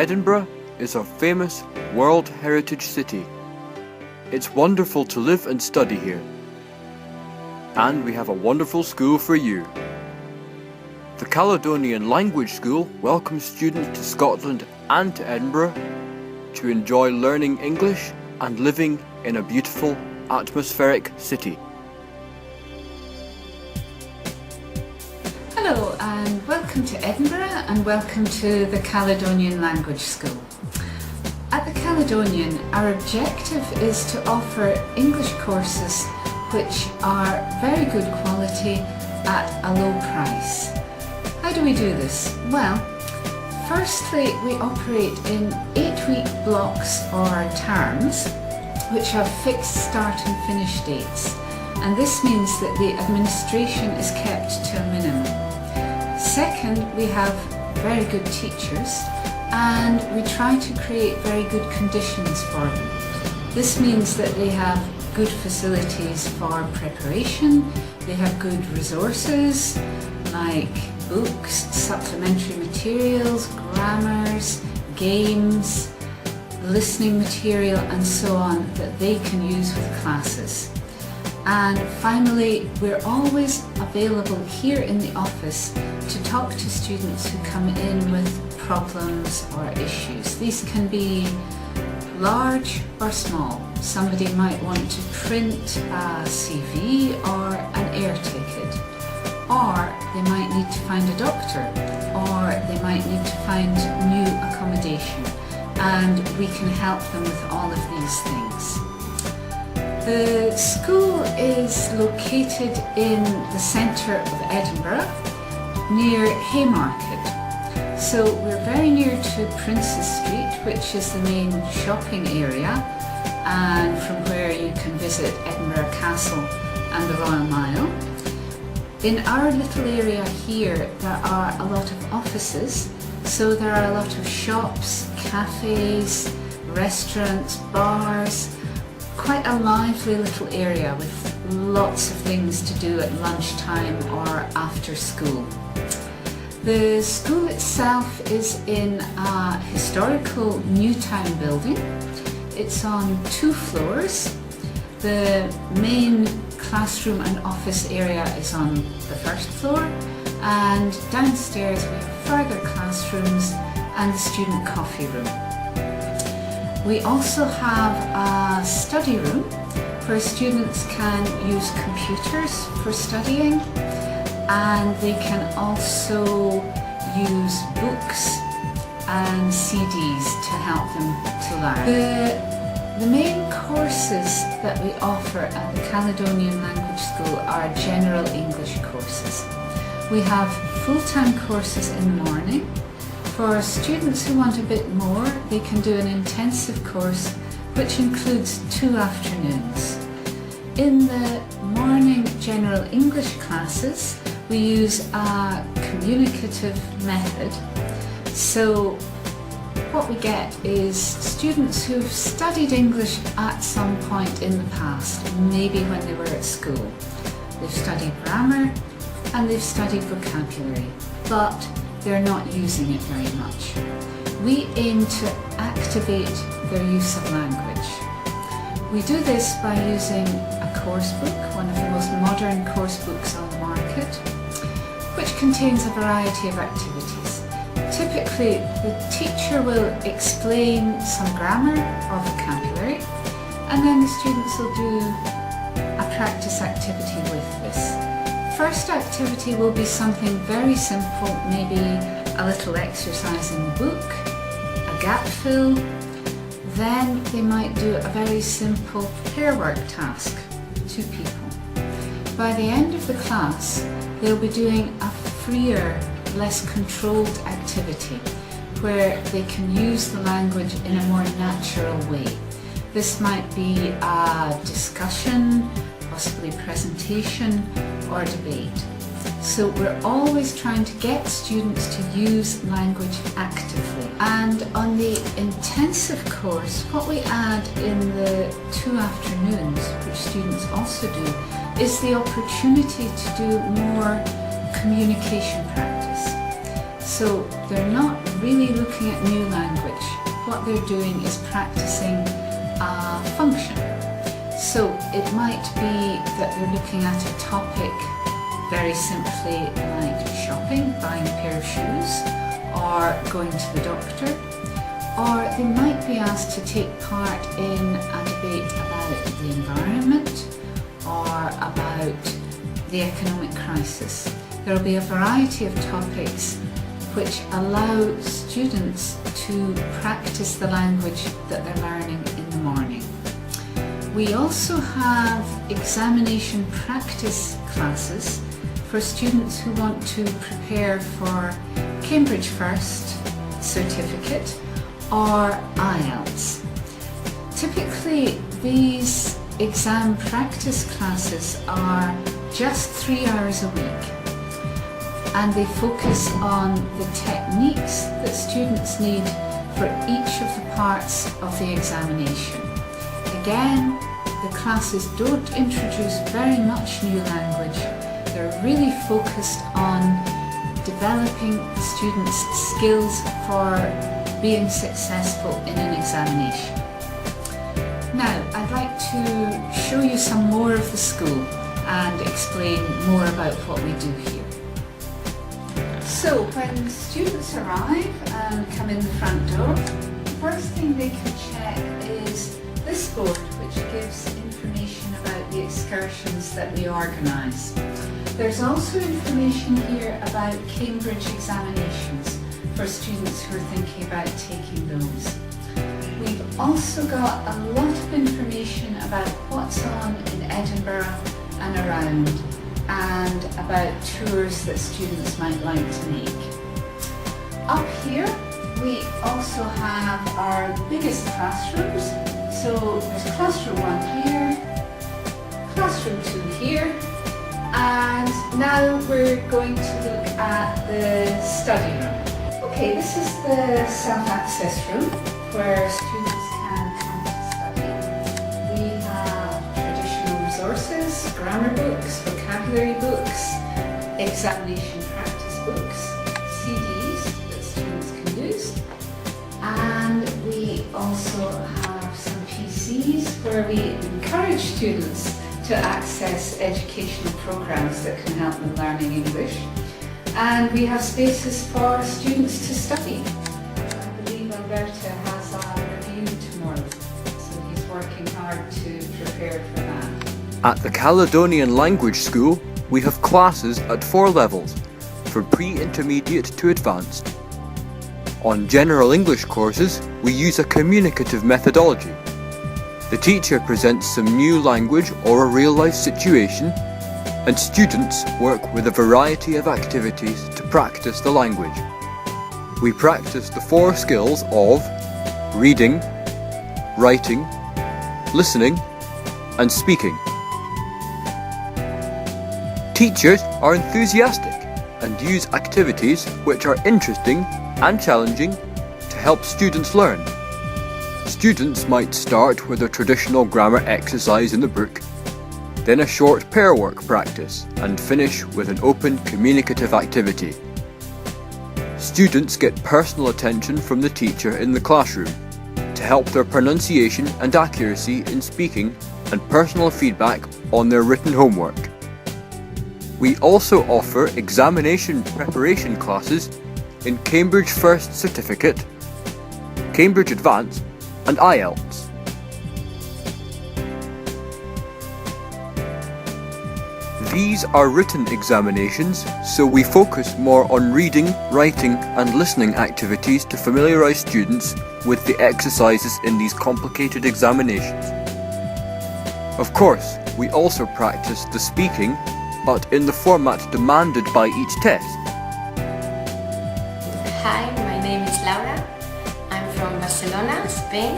Edinburgh is a famous World Heritage City. It's wonderful to live and study here. And we have a wonderful school for you. The Caledonian Language School welcomes students to Scotland and to Edinburgh to enjoy learning English and living in a beautiful, atmospheric city. Hello and welcome to Edinburgh and welcome to the Caledonian Language School. At the Caledonian, our objective is to offer English courses which are very good quality at a low price. How do we do this? Well, firstly we operate in 8-week blocks or terms which have fixed start and finish dates, and this means that the administration is kept to a minimum. Second, we have very good teachers and we try to create very good conditions for them. This means that they have good facilities for preparation, they have good resources like books, supplementary materials, grammars, games, listening material and so on that they can use with classes. And finally, we're always available here in the office to talk to students who come in with problems or issues. These can be large or small. Somebody might want to print a CV or an air ticket, or they might need to find a doctor, or they might need to find new accommodation, and we can help them with all of these things. The school is located in the centre of Edinburgh, near Haymarket. So we're very near to Princes Street, which is the main shopping area, and from where you can visit Edinburgh Castle and the Royal Mile. In our little area here, there are a lot of offices, so there are a lot of shops, cafes, restaurants, bars, quite a lively little area with lots of things to do at lunchtime or after school. The school itself is in a historical new town building. It's on 2 floors. The main classroom and office area is on the 1st floor, and downstairs we have further classrooms and the student coffee room. We also have a study room where students can use computers for studying, and they can also use books and CDs to help them to learn. The main courses that we offer at the Caledonian Language School are general English courses. We have full-time courses in the morning. For students who want a bit more, they can do an intensive course which includes 2 afternoons. In the morning general English classes, we use a communicative method. So what we get is students who've studied English at some point in the past, maybe when they were at school. They've studied grammar and they've studied vocabulary, but they're not using it very much. We aim to activate their use of language. We do this by using a course book, one of the most modern course books on the market, which contains a variety of activities. Typically, the teacher will explain some grammar or vocabulary, and then the students will do a practice activity with this. First activity will be something very simple, maybe a little exercise in the book, a gap fill. Then they might do a very simple pair work task, 2 people. By the end of the class, they'll be doing a freer, less controlled activity where they can use the language in a more natural way. This might be a discussion, possibly presentation or debate. So we're always trying to get students to use language actively. And on the intensive course, what we add in the 2 afternoons, which students also do, is the opportunity to do more communication practice. So they're not really looking at new language. What they're doing is practicing a function. So it might be that they're looking at a topic very simply like shopping, buying a pair of shoes, or going to the doctor. Or they might be asked to take part in a debate about the environment or about the economic crisis. There will be a variety of topics which allow students to practice the language that they're learning in the morning. We also have examination practice classes for students who want to prepare for Cambridge First certificate or IELTS. Typically, these exam practice classes are just 3 hours a week, and they focus on the techniques that students need for each of the parts of the examination. Again, the classes don't introduce very much new language. They're really focused on developing the students' skills for being successful in an examination. Now, I'd like to show you some more of the school and explain more about what we do here. So, when students arrive and come in the front door, the first thing they can check is this board, which gives information about the excursions that we organise. There's also information here about Cambridge examinations for students who are thinking about taking those. We've also got a lot of information about what's on in Edinburgh and around, and about tours that students might like to make. Up here we also have our biggest classrooms. So there's classroom 1 here, classroom 2 here, and now we're going to look at the study room. Okay, this is the self-access room where students can come to study. We have traditional resources, grammar books, vocabulary books, examination practice books, CDs that students can use, and we also have some PCs where we encourage students to access educational programs that can help them learning English. And we have spaces for students to study. I believe Alberta has a review tomorrow, so he's working hard to prepare for that. At the Caledonian Language School, we have classes at 4 levels, from pre-intermediate to advanced. On general English courses, we use a communicative methodology. The teacher presents some new language or a real-life situation, and students work with a variety of activities to practice the language. We practice the 4 skills of reading, writing, listening, and speaking. Teachers are enthusiastic and use activities which are interesting and challenging to help students learn. Students might start with a traditional grammar exercise in the book, then a short pair work practice, and finish with an open communicative activity. Students get personal attention from the teacher in the classroom to help their pronunciation and accuracy in speaking, and personal feedback on their written homework. We also offer examination preparation classes in Cambridge First Certificate, Cambridge Advanced, and IELTS. These are written examinations, so we focus more on reading, writing, and listening activities to familiarise students with the exercises in these complicated examinations. Of course, we also practice the speaking, but in the format demanded by each test. Hi, my name is Laura. I'm from Barcelona, Spain,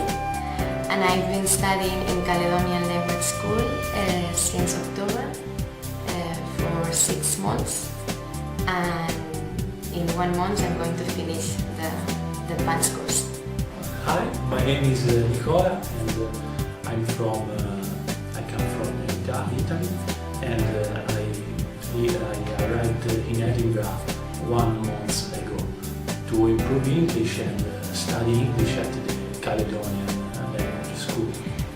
and I've been studying in Caledonian Language School since October for 6 months, and in 1 month I'm going to finish the advanced course. Hi, my name is Nicola, and I come from Italy, and I arrived in Edinburgh 1 month ago. improve English and study English at the Caledonian Language School.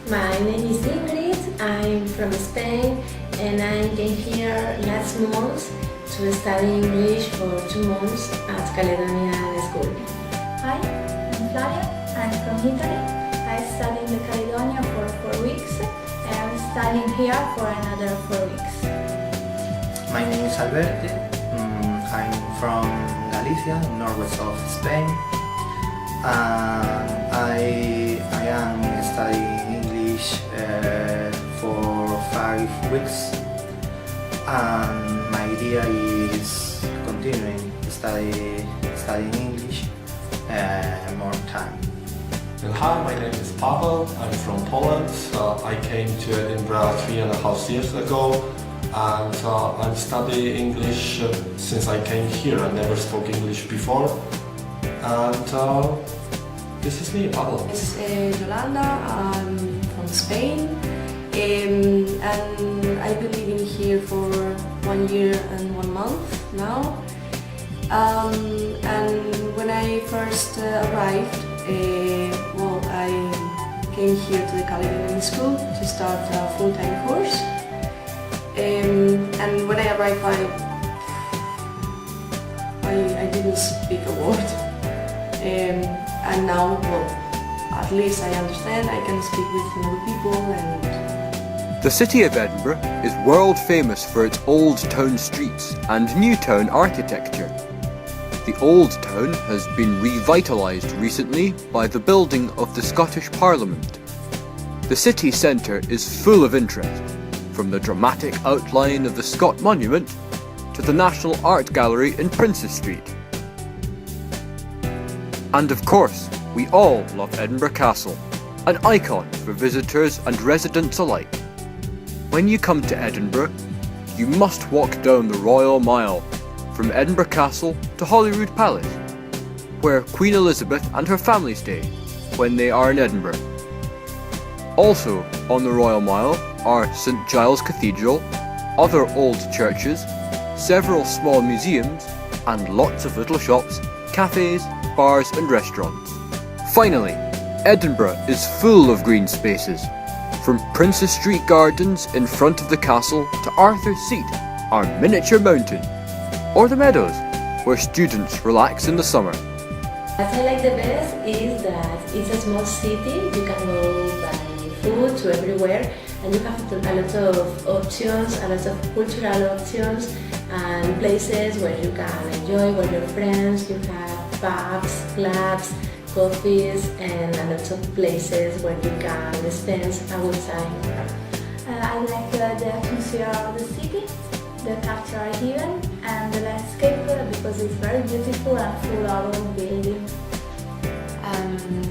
My name is Ingrid, I'm from Spain and I came here last month to study English for 2 months at Caledonian School. Hi, I'm Flavia, I'm from Italy. I studied in the Caledonia for 4 weeks and I'm studying here for another 4 weeks. My name is Alberto, I'm from Galicia, northwest of Spain. I am studying English for 5 weeks and my idea is continuing studying English more time. Hi, my name is Pavel, I'm from Poland. I came to Edinburgh 3.5 years ago and I'm studying English since I came here. I never spoke English before and this is me, Pavel. It's Yolanda, I'm from Spain and I've been living here for 1 year and 1 month now. And when I first arrived, I came here to the Caledonian School to start a full-time course. And when I arrived, I didn't speak a word. And now, at least I understand, I can speak with other people. And The city of Edinburgh is world famous for its old town streets and new town architecture. The old town has been revitalised recently by the building of the Scottish Parliament. The city centre is full of interest, from the dramatic outline of the Scott Monument to the National Art Gallery in Princes Street. And of course, we all love Edinburgh Castle, an icon for visitors and residents alike. When you come to Edinburgh, you must walk down the Royal Mile, from Edinburgh Castle to Holyrood Palace, where Queen Elizabeth and her family stay when they are in Edinburgh. Also on the Royal Mile are St Giles Cathedral, other old churches, several small museums, and lots of little shops, cafes, bars and restaurants. Finally, Edinburgh is full of green spaces, from Princes Street Gardens in front of the castle to Arthur's Seat, our miniature mountain, or the meadows, where students relax in the summer. What I like the best is that it's a small city. You can go buy food to everywhere and you have a lot of options, a lot of cultural options and places where you can enjoy with your friends. You have pubs, clubs, coffees and a lot of places where you can spend a good time. I like the atmosphere of the city, the cultural event and the landscape because it's very beautiful and full of buildings.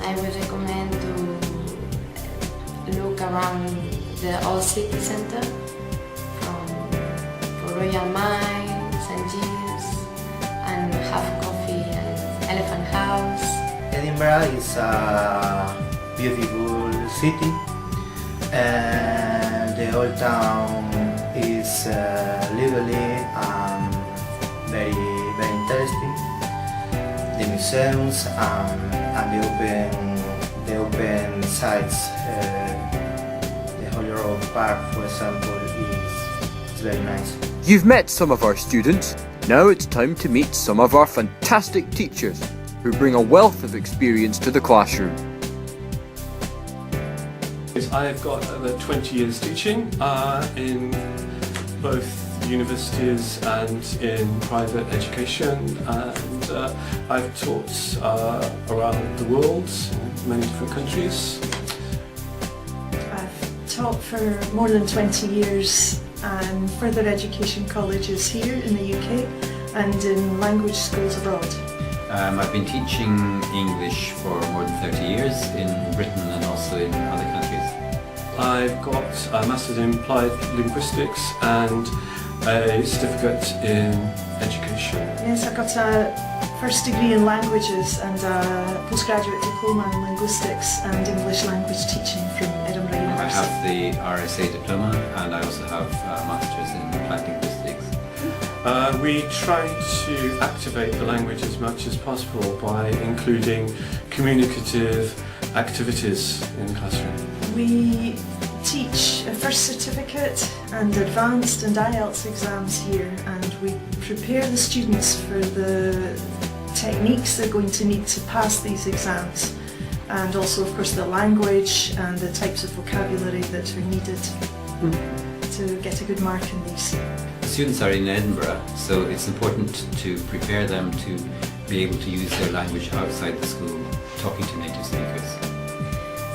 I would recommend to look around the old city centre for Royal Mile, St Giles and have coffee and Elephant House. Edinburgh is a beautiful city and the old town is lively and very interesting. The museums and the open sites, the Holyrood Park for example, is very nice. You've met some of our students, now it's time to meet some of our fantastic teachers who bring a wealth of experience to the classroom. I've got over 20 years teaching in both universities and in private education, and I've taught around the world in many different countries. I've taught for more than 20 years in further education colleges here in the UK and in language schools abroad. I've been teaching English for more than 30 years in Britain and also in other countries. I've got a Master's in Applied Linguistics and a certificate in education. Yes, I got a first degree in languages and a postgraduate diploma in linguistics and English language teaching from Edinburgh University. I have the RSA diploma and I also have a Master's in Applied Linguistics. We try to activate the language as much as possible by including communicative activities in the classroom. We teach a first certificate and advanced and IELTS exams here, and we prepare the students for the techniques they're going to need to pass these exams, and also of course the language and the types of vocabulary that are needed to get a good mark in these. Students are in Edinburgh, so it's important to prepare them to be able to use their language outside the school, talking to native speakers.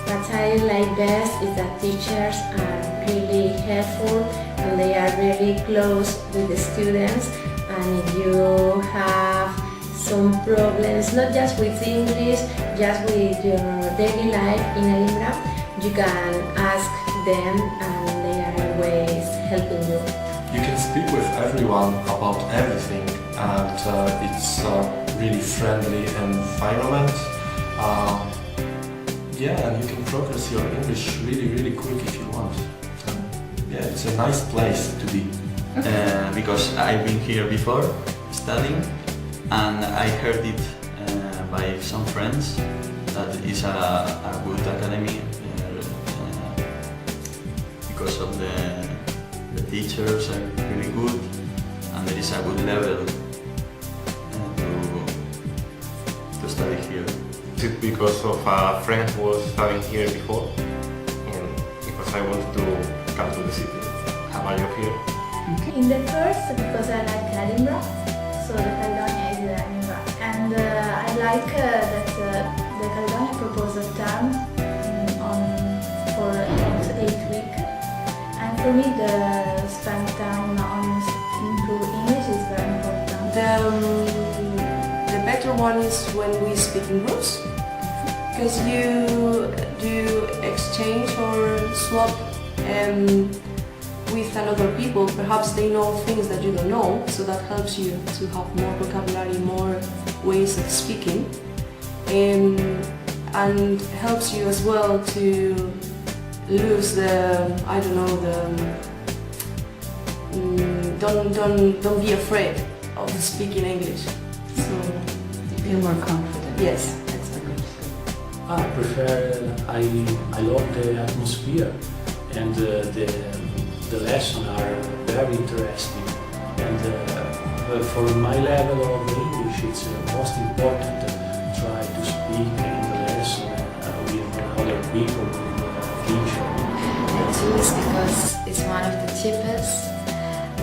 What I like best is that teachers are really helpful and they are very close with the students, and if you have some problems, not just with English, just with your daily life in Edinburgh, you can ask them and they are always helping you. You can speak with everyone about everything, and it's a really friendly environment. Yeah, and you can progress your English really quick if you want. Yeah, it's a nice place to be. Because I've been here before studying, and I heard it by some friends that it's a good academy because of the teachers are really good and there is a good level to study here. It's because of a friend who was studying here before, and because I wanted to come to the city, have a job here. In the first, because I like Edinburgh, so the Caledonia is Edinburgh, and I like that the Caledonia proposed a term for 8 weeks, and for me the spend time on improve English is very important. The better one is when we speak in groups, because you do exchange or swap with another people. Perhaps they know things that you don't know, so that helps you to have more vocabulary, more ways of speaking, and helps you as well to lose the, I don't know, don't be afraid of speaking English. So Feel more confident. yes. That's a good thing. I love the atmosphere, and the lessons are very interesting. And for my level of English, it's most important to try to speak in the lesson with other people, with teacher. I choose because it's one of the cheapest,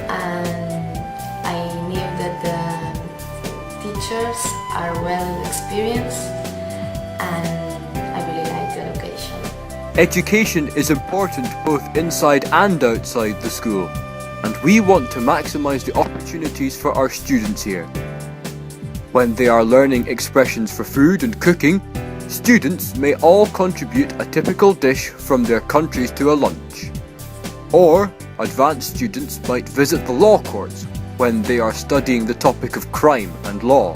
and I knew that the teachers are well experienced, and I really like the location. Education is important both inside and outside the school, and we want to maximise the opportunities for our students here. When they are learning expressions for food and cooking, students may all contribute a typical dish from their countries to a lunch. Or advanced students might visit the law courts when they are studying the topic of crime and law.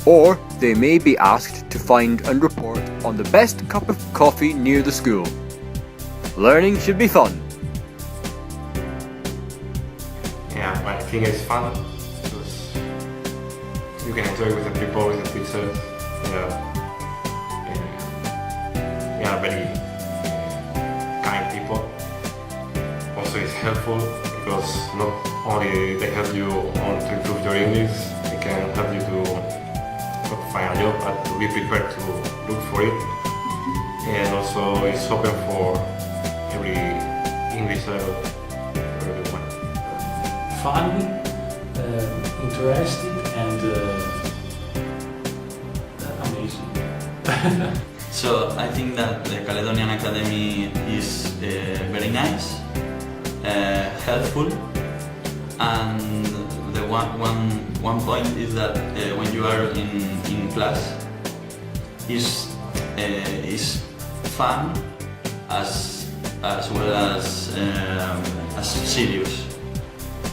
Or they may be asked to find and report on the best cup of coffee near the school. Learning should be fun. Yeah, but I think it's fun because you can enjoy with the people, with the teachers. They are very kind people. Also, it's helpful because not only they help you to improve your English, they can help you to find a job, but to be prepared to look for it. And also, it's open for every English level for everyone. Funny, interesting, and amazing. So I think that the Caledonian Academy is very nice, helpful, and the one point is that when you are in class, is fun as well as serious.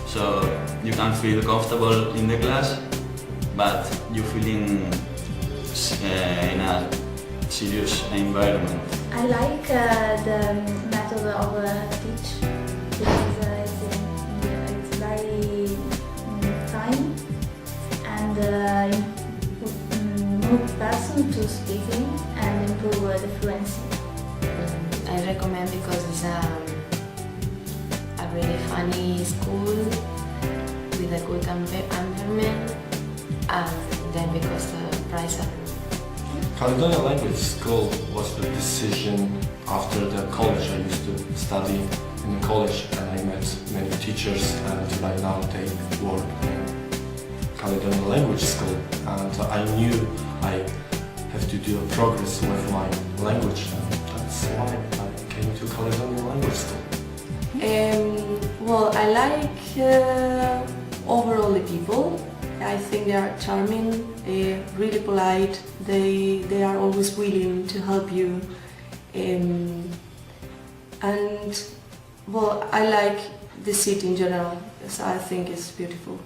So you can feel comfortable in the class, but you feel in a serious environment. I like the method of teach because it's very speaking and improve the fluency. I recommend because it's a really funny school with a good environment, and then because the price of Caledonian Language School was the decision after the college. I used to study in the college and I met many teachers, and right now they work in Caledonian Language School, and I knew I have to do a progress with my language, and that's why I came to Caledonian Language School. Well, I like overall the people. I think they are charming, really polite. They are always willing to help you, and well, I like the city in general, because I think it's beautiful.